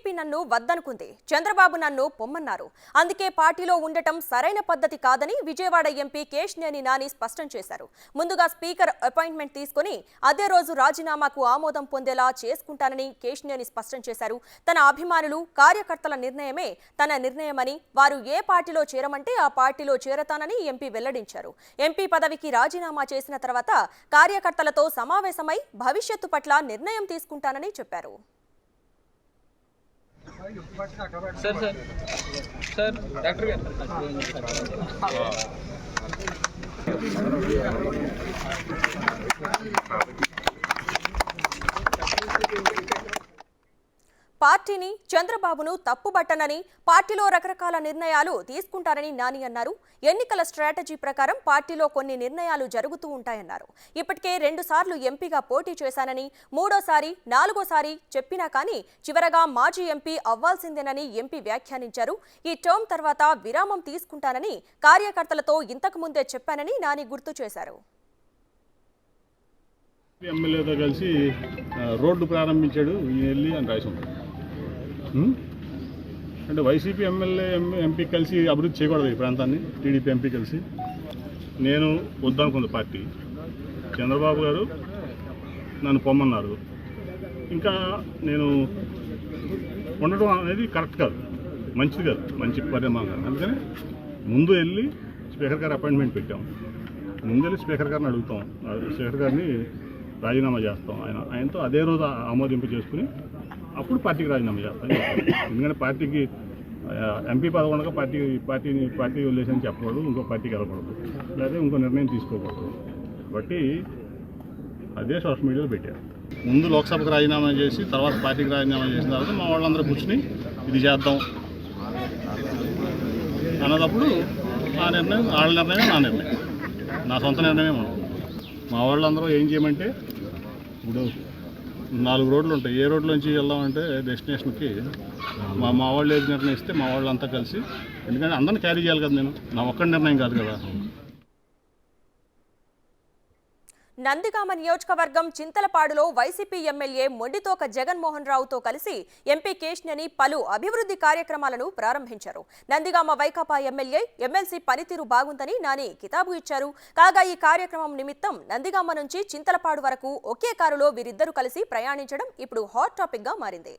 TDP నన్ను వద్దనుకుంది, చంద్రబాబు నన్ను పొమ్మన్నారు. అందుకే పార్టీలో ఉండటం సరైన పద్ధతి కాదని విజయవాడ ఎంపీ కేశినేని నాని స్పష్టం చేశారు. ముందుగా స్పీకర్ అపాయింట్మెంట్ తీసుకుని అదే రోజు రాజీనామాకు ఆమోదం పొందేలా చేసుకుంటానని కేశినేని స్పష్టం చేశారు. తన అభిమానులు, కార్యకర్తల నిర్ణయమే తన నిర్ణయమని, వారు ఏ పార్టీలో చేరమంటే ఆ పార్టీలో చేరతానని ఎంపీ వెల్లడించారు. ఎంపీ పదవికి రాజీనామా చేసిన తర్వాత కార్యకర్తలతో సమావేశమై భవిష్యత్తు పట్ల నిర్ణయం తీసుకుంటానని చెప్పారు. सर डॉक्टर పార్టీని, చంద్రబాబును తప్పుబట్టనని, పార్టీలో రకరకాల నిర్ణయాలు తీసుకుంటారని నాని అన్నారు. ఎన్నికల స్ట్రాటజీ ప్రకారం పార్టీలో కొన్ని నిర్ణయాలు జరుగుతూ ఉంటాయన్నారు. ఇప్పటికే 2 సార్లు ఎంపీగా పోటీ చేశానని, 3వ సారి, 4వ సారి చెప్పినా కానీ చివరగా మాజీ ఎంపీ అవ్వాల్సిందేనని ఎంపీ వ్యాఖ్యానించారు. ఈ టర్మ్ తర్వాత విరామం తీసుకుంటానని కార్యకర్తలతో ఇంతకు ముందే చెప్పానని నాని గుర్తు చేశారు. ఎమ్మెల్యేతో కలిసి రోడ్డు ప్రారంభించాడు వెళ్ళి అని రాసి ఉంటుంది. అంటే వైసీపీ ఎమ్మెల్యే ఎంపీ కలిసి అభివృద్ధి చేయకూడదు ఈ ప్రాంతాన్ని. టీడీపీ ఎంపీ కలిసి నేను వద్దనుకుంది పార్టీ. చంద్రబాబు గారు నన్ను పొమ్మన్నారు. ఇంకా నేను ఉండడం అనేది కరెక్ట్ కాదు, మంచిది కాదు, మంచి పరిణామం కాదు. అందుకని ముందు వెళ్ళి స్పీకర్ గారు అపాయింట్మెంట్ పెట్టాం. ముందు వెళ్ళి స్పీకర్ గారిని అడుగుతాం, స్పీకర్ గారిని రాజీనామా చేస్తాం. ఆయనతో అదే రోజు ఆమోదింపు చేసుకుని అప్పుడు పార్టీకి రాజీనామా చేస్తాం. ఎందుకంటే పార్టీకి ఎంపీ పదవి ఉండగా పార్టీ వదిలేసని చెప్పకూడదు, ఇంకో పార్టీకి వెళ్ళకూడదు, లేదా ఇంకో నిర్ణయం తీసుకోకూడదు. కాబట్టి అదే సోషల్ మీడియాలో పెట్టారు. ముందు లోక్సభకు రాజీనామా చేసి తర్వాత పార్టీకి రాజీనామా చేసిన తర్వాత మా వాళ్ళందరూ కూర్చుని ఇది చేద్దాం అన్నదప్పుడు ఆ నిర్ణయం వాళ్ళ నిర్ణయమే నా నిర్ణయం, నా సొంత నిర్ణయమే ఉండదు. మా వాళ్ళందరూ ఏం చేయమంటే ఇప్పుడు 4 రోడ్లు ఉంటాయి. ఏ రోడ్ల నుంచి వెళ్దామంటే డెస్టినేషన్కి మా వాళ్ళు ఏది నిర్ణయిస్తే మా వాళ్ళంతా కలిసి, ఎందుకంటే అందరిని క్యారీ చేయాలి కదా, నేను నా ఒక్కడి నిర్ణయం కాదు కదా. నందిగామ నియోజకవర్గం చింతలపాడులో వైసీపీ ఎమ్మెల్యే మొండితోక జగన్మోహన్ రావుతో కలిసి ఎంపీ కేశినేని పలు అభివృద్ధి కార్యక్రమాలను ప్రారంభించారు. నందిగామ వైకాపా ఎమ్మెల్సీ పనితీరు బాగుందని నాని కితాబు ఇచ్చారు. కాగా ఈ కార్యక్రమం నిమిత్తం నందిగామ నుంచి చింతలపాడు వరకు ఒకే కారులో వీరిద్దరూ కలిసి ప్రయాణించడం ఇప్పుడు హాట్ టాపిక్ గా మారింది.